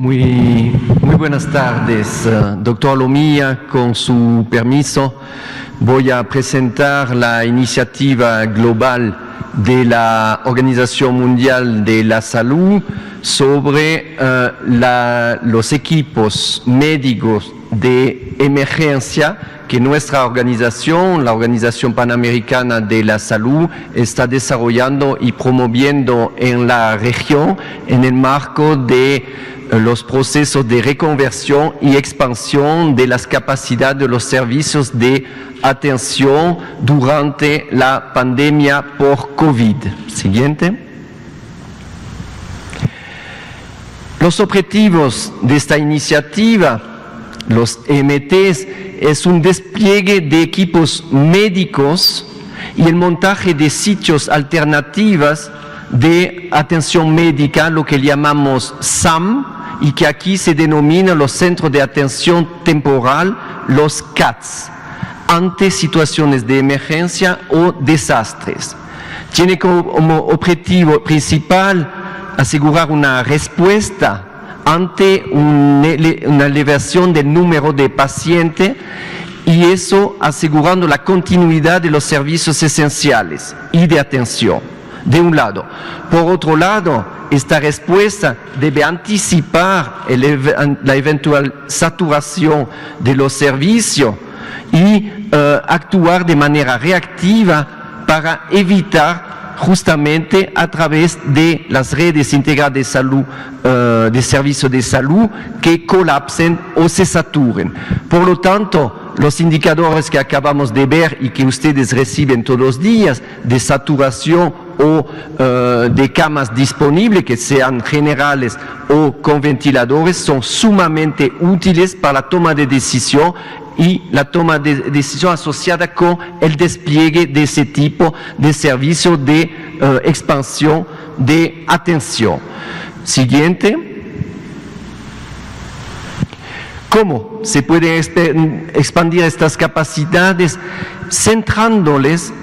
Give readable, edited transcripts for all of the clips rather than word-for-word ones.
Muy buenas tardes, doctor Lomía. Con su permiso, voy a presentar la iniciativa global de la Organización Mundial de la Salud sobre los equipos médicos de emergencia que nuestra organización, la Organización Panamericana de la Salud, está desarrollando y promoviendo en la región en el marco de los procesos de reconversión y expansión de las capacidades de los servicios de atención durante la pandemia por COVID. Siguiente. Los objetivos de esta iniciativa, los EMTs, es un despliegue de equipos médicos y el montaje de sitios alternativos de atención médica, lo que llamamos SAM, y que aquí se denominan los centros de atención temporal, los CATS, ante situaciones de emergencia o desastres. Tiene como objetivo principal asegurar una respuesta ante una elevación del número de pacientes y eso asegurando la continuidad de los servicios esenciales y de atención, de un lado. Por otro lado, esta respuesta debe anticipar la eventual saturación de los servicios y actuar de manera reactiva para evitar justamente a través de las redes integradas de salud, de servicios de salud, que colapsen o se saturen. Por lo tanto, los indicadores que acabamos de ver y que ustedes reciben todos los días de saturación o de camas disponibles, que sean generales o con ventiladores, son sumamente útiles para la toma de decisión y la toma de decisión asociada con el despliegue de ese tipo de servicio de expansión de atención. Siguiente. ¿Cómo se pueden expandir estas capacidades? Centrándoles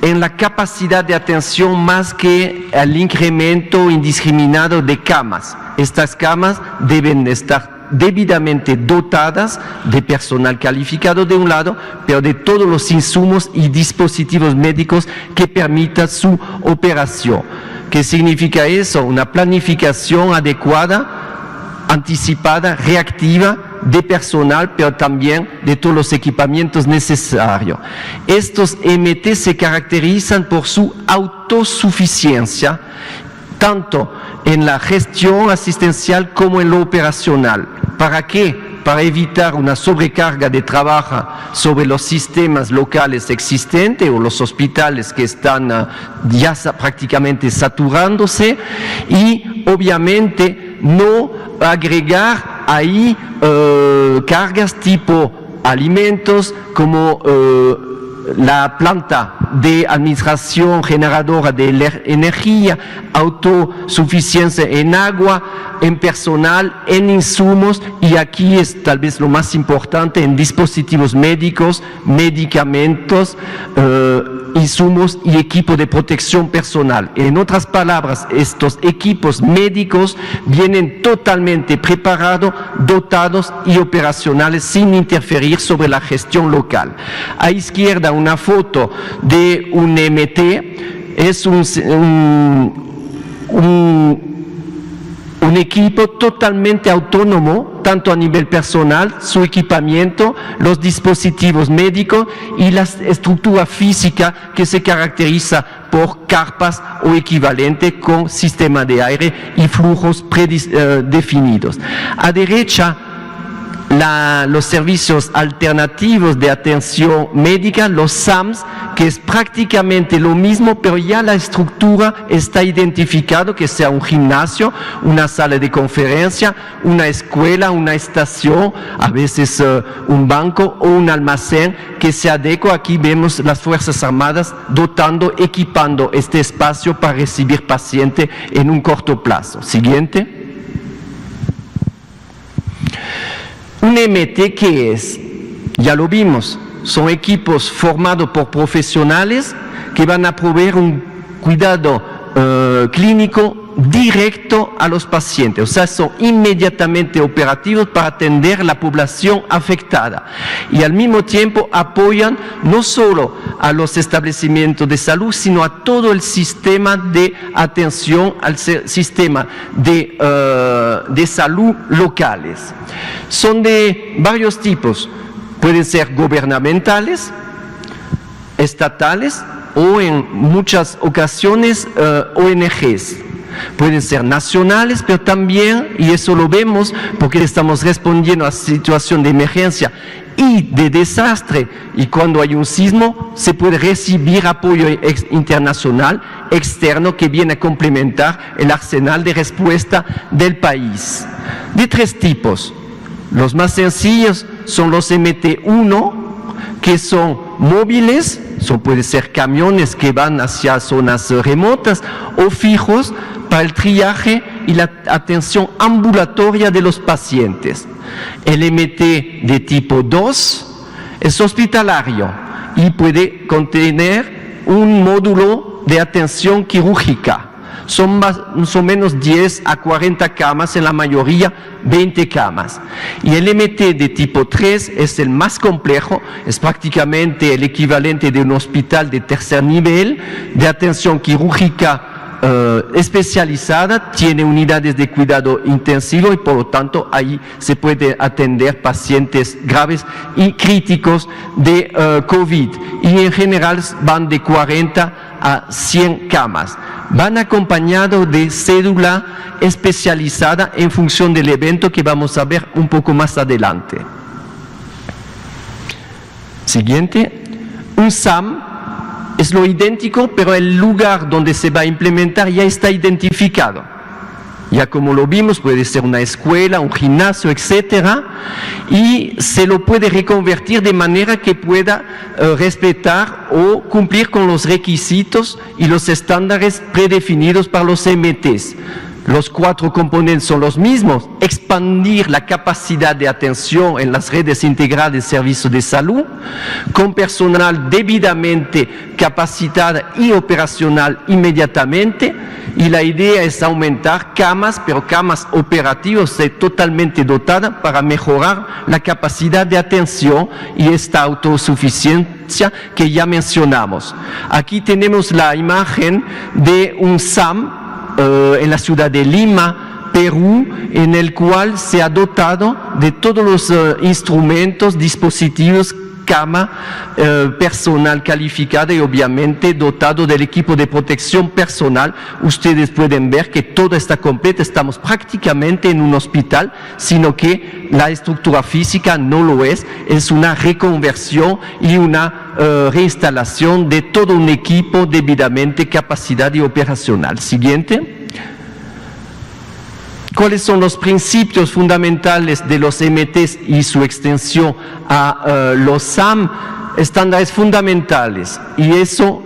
en la capacidad de atención más que el incremento indiscriminado de camas. Estas camas deben estar debidamente dotadas de personal calificado de un lado, pero de todos los insumos y dispositivos médicos que permitan su operación. ¿Qué significa eso? Una planificación adecuada, anticipada, reactiva de personal, pero también de todos los equipamientos necesarios. Estos MT se caracterizan por su autosuficiencia, tanto en la gestión asistencial como en lo operacional. ¿Para qué? Para evitar una sobrecarga de trabajo sobre los sistemas locales existentes o los hospitales que están ya prácticamente saturándose y obviamente no agregar ahí cargas tipo alimentos como la planta de administración generadora de energía, autosuficiencia en agua, en personal, en insumos y aquí es tal vez lo más importante en dispositivos médicos, medicamentos, insumos y equipo de protección personal. En otras palabras, estos equipos médicos vienen totalmente preparados, dotados y operacionales sin interferir sobre la gestión local. A izquierda una foto de un MT, es un equipo totalmente autónomo, tanto a nivel personal, su equipamiento, los dispositivos médicos y la estructura física que se caracteriza por carpas o equivalente con sistema de aire y flujos predefinidos. A derecha, los servicios alternativos de atención médica, los SAMs, que es prácticamente lo mismo, pero ya la estructura está identificado, que sea un gimnasio, una sala de conferencia, una escuela, una estación, a veces un banco o un almacén que se adecua. Aquí vemos las Fuerzas Armadas dotando, equipando este espacio para recibir pacientes en un corto plazo. Siguiente. Un MT, ¿qué es? Ya lo vimos, son equipos formados por profesionales que van a proveer un cuidado clínico directo a los pacientes, o sea, son inmediatamente operativos para atender a la población afectada y al mismo tiempo apoyan no solo a los establecimientos de salud, sino a todo el sistema de atención, al sistema de salud locales. Son de varios tipos, pueden ser gubernamentales, estatales o en muchas ocasiones ONGs. Pueden ser nacionales, pero también, y eso lo vemos porque estamos respondiendo a situación de emergencia y de desastre, y cuando hay un sismo se puede recibir apoyo internacional externo que viene a complementar el arsenal de respuesta del país. De tres tipos. Los más sencillos son los MT1, que son móviles, pueden ser camiones que van hacia zonas remotas, o fijos para el triaje y la atención ambulatoria de los pacientes. El MT de tipo 2 es hospitalario y puede contener un módulo de atención quirúrgica. Son más o menos 10 a 40 camas, en la mayoría 20 camas. Y el MT de tipo 3 es el más complejo, es prácticamente el equivalente de un hospital de tercer nivel de atención quirúrgica especializada, tiene unidades de cuidado intensivo y por lo tanto ahí se puede atender pacientes graves y críticos de COVID, y en general van de 40 a 100 camas. Van acompañados de cédula especializada en función del evento que vamos a ver un poco más adelante. Siguiente, un SAM es lo idéntico, pero el lugar donde se va a implementar ya está identificado. Ya como lo vimos, puede ser una escuela, un gimnasio, etcétera, y se lo puede reconvertir de manera que pueda respetar o cumplir con los requisitos y los estándares predefinidos para los MTs. Los 4 componentes son los mismos: expandir la capacidad de atención en las redes integradas de servicios de salud, con personal debidamente capacitado y operacional inmediatamente, y la idea es aumentar camas, pero camas operativas totalmente dotadas para mejorar la capacidad de atención y esta autosuficiencia que ya mencionamos. Aquí tenemos la imagen de un SAM en la ciudad de Lima, Perú, en el cual se ha dotado de todos los instrumentos, dispositivos, cama, personal calificado y obviamente dotado del equipo de protección personal. Ustedes pueden ver que todo está completo, estamos prácticamente en un hospital, sino que la estructura física no lo es una reconversión y una reinstalación de todo un equipo debidamente capacitado y operacional. Siguiente. ¿Cuáles son los principios fundamentales de los MTs y su extensión a los SAM? Estándares fundamentales, y eso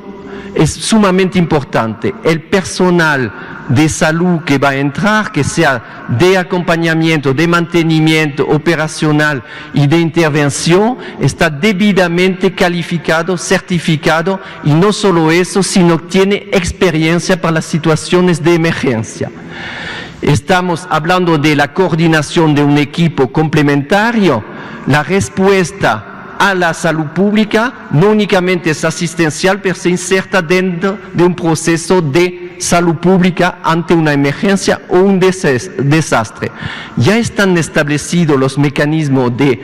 es sumamente importante. El personal de salud que va a entrar, que sea de acompañamiento, de mantenimiento operacional y de intervención, está debidamente calificado, certificado, y no solo eso, sino tiene experiencia para las situaciones de emergencia. Estamos hablando de la coordinación de un equipo complementario. La respuesta a la salud pública no únicamente es asistencial, pero se inserta dentro de un proceso de salud pública ante una emergencia o un desastre. Ya están establecidos los mecanismos de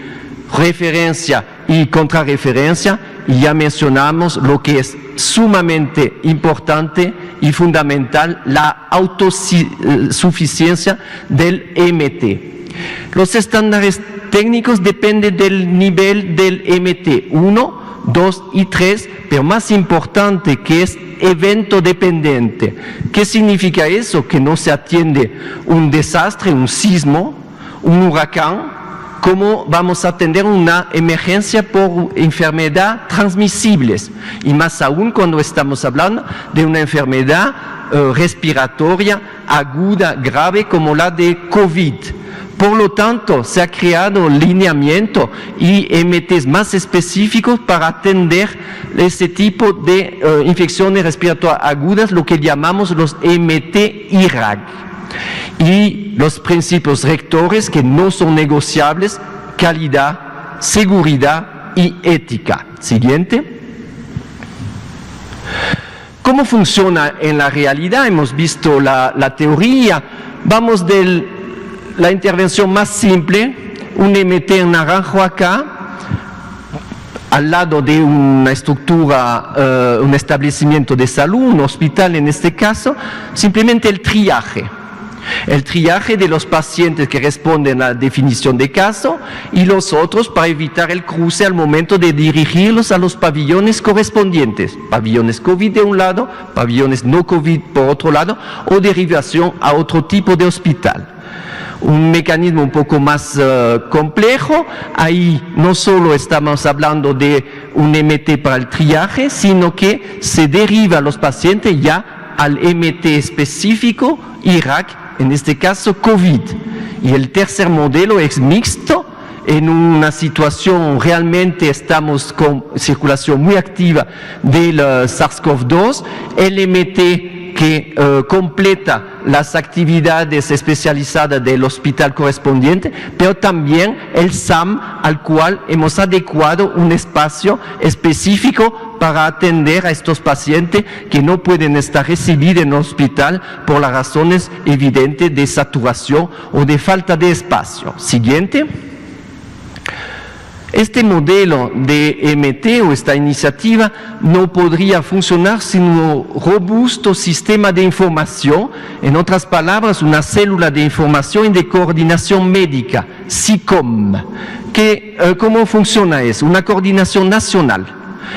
referencia y contrarreferencia, y ya mencionamos lo que es sumamente importante y fundamental, la autosuficiencia del MT. Los estándares técnicos dependen del nivel del MT 1, 2 y 3, pero más importante que es evento dependiente. ¿Qué significa eso? Que no se atiende un desastre, un sismo, un huracán. ¿Cómo vamos a atender una emergencia por enfermedad transmisibles? Y más aún cuando estamos hablando de una enfermedad respiratoria aguda, grave, como la de COVID. Por lo tanto, se ha creado lineamiento y MTs más específicos para atender este tipo de infecciones respiratorias agudas, lo que llamamos los MT-IRAC. Y los principios rectores que no son negociables: calidad, seguridad y ética. Siguiente. ¿Cómo funciona en la realidad? Hemos visto la teoría. Vamos de la intervención más simple, un MT en naranjo acá, al lado de una estructura, un establecimiento de salud, un hospital en este caso, simplemente el triaje. El triaje de los pacientes que responden a la definición de caso y los otros para evitar el cruce al momento de dirigirlos a los pabellones correspondientes. Pabellones COVID de un lado, pabellones no COVID por otro lado, o derivación a otro tipo de hospital. Un mecanismo un poco más complejo. Ahí no solo estamos hablando de un MT para el triaje, sino que se deriva a los pacientes ya al MT específico, IRAC, en este caso COVID. Y el tercer modelo es mixto. En una situación realmente estamos con circulación muy activa del SARS-CoV-2, el MT que completa las actividades especializadas del hospital correspondiente, pero también el SAM, al cual hemos adecuado un espacio específico para atender a estos pacientes que no pueden estar recibidos en el hospital por las razones evidentes de saturación o de falta de espacio. Siguiente. Este modelo de MT o esta iniciativa no podría funcionar sin un robusto sistema de información, en otras palabras, una célula de información y de coordinación médica, SICOM. ¿Cómo funciona eso? Una coordinación nacional.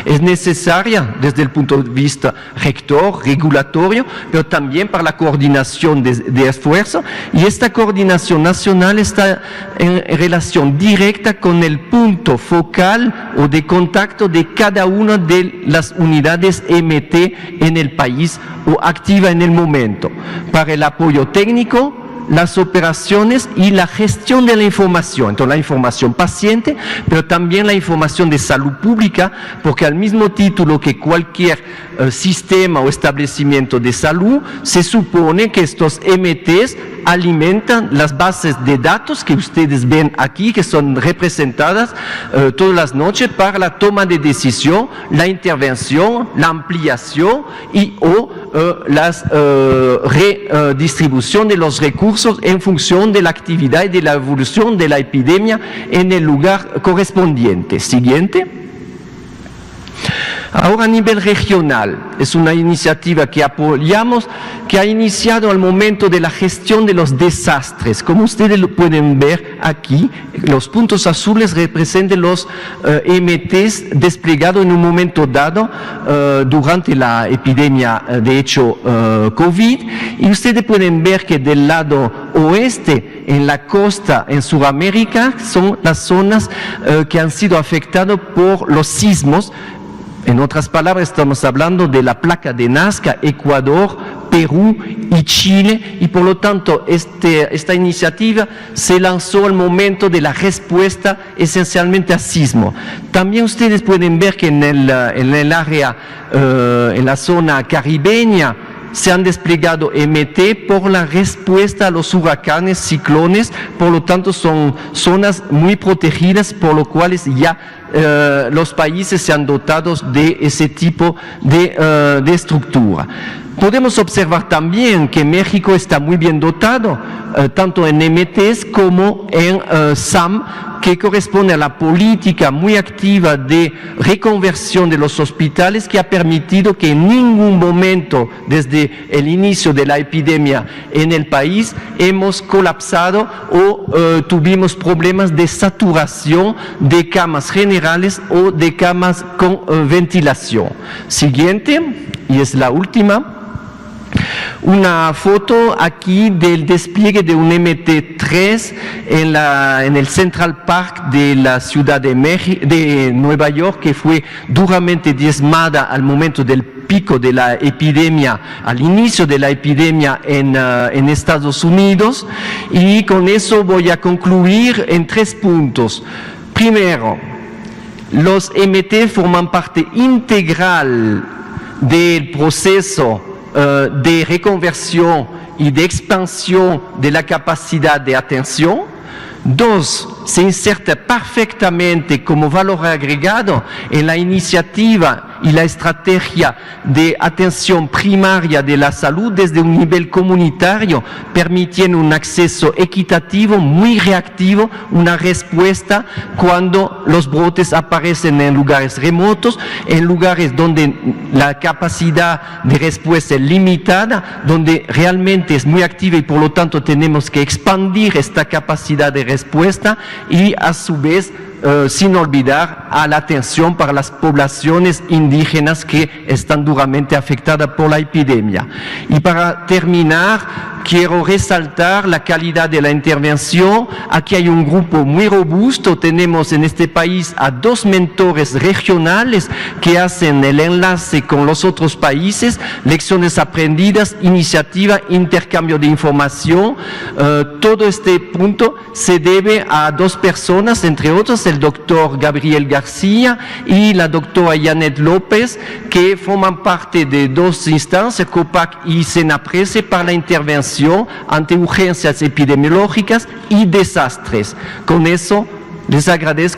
Es necesaria desde el punto de vista rector, regulatorio, pero también para la coordinación de esfuerzo, y esta coordinación nacional está en relación directa con el punto focal o de contacto de cada una de las unidades MT en el país o activa en el momento, para el apoyo técnico, las operaciones y la gestión de la información. Entonces, la información paciente, pero también la información de salud pública, porque al mismo título que cualquier sistema o establecimiento de salud, se supone que estos MTs alimentan las bases de datos que ustedes ven aquí, que son representadas todas las noches para la toma de decisión, la intervención, la ampliación y o la redistribución de los recursos en función de la actividad y de la evolución de la epidemia en el lugar correspondiente. Siguiente. Ahora, a nivel regional, es una iniciativa que apoyamos, que ha iniciado al momento de la gestión de los desastres. Como ustedes lo pueden ver aquí, los puntos azules representan los MTs desplegados en un momento dado durante la epidemia, de hecho, COVID. Y ustedes pueden ver que del lado oeste, en la costa, en Sudamérica, son las zonas que han sido afectadas por los sismos. En otras palabras, estamos hablando de la placa de Nazca, Ecuador, Perú y Chile, y por lo tanto esta iniciativa se lanzó al momento de la respuesta esencialmente a sismo. También ustedes pueden ver que en el área, en la zona caribeña, se han desplegado MT por la respuesta a los huracanes, ciclones, por lo tanto son zonas muy protegidas, por lo cual ya los países se han dotado de ese tipo de estructura. Podemos observar también que México está muy bien dotado, tanto en MTs como en SAM, que corresponde a la política muy activa de reconversión de los hospitales, que ha permitido que en ningún momento desde el inicio de la epidemia en el país hemos colapsado o tuvimos problemas de saturación de camas generales o de camas con ventilación. Siguiente, y es la última. Una foto aquí del despliegue de un MT-3 en el Central Park de la ciudad de Nueva York, que fue duramente diezmada al momento del pico de la epidemia, al inicio de la epidemia en Estados Unidos. Y con eso voy a concluir en 3 puntos. Primero, los MT forman parte integral del proceso de reconversión y de expansión de la capacidad de atención. 2, se inserta perfectamente como valor agregado en la iniciativa y la estrategia de atención primaria de la salud desde un nivel comunitario, permitiendo un acceso equitativo, muy reactivo, una respuesta cuando los brotes aparecen en lugares remotos, en lugares donde la capacidad de respuesta es limitada, donde realmente es muy activa y por lo tanto tenemos que expandir esta capacidad de respuesta y a su vez sin olvidar a la atención para las poblaciones indígenas que están duramente afectadas por la epidemia. Y para terminar, quiero resaltar la calidad de la intervención. Aquí hay un grupo muy robusto, tenemos en este país a 2 mentores regionales que hacen el enlace con los otros países, lecciones aprendidas, iniciativa, intercambio de información. Todo este punto se debe a 2 personas, entre otros, el doctor Gabriel García y la doctora Janet López, que forman parte de 2 instancias, COPAC y SENAPRESE, para la intervención ante urgencias epidemiológicas y desastres. Con eso les agradezco.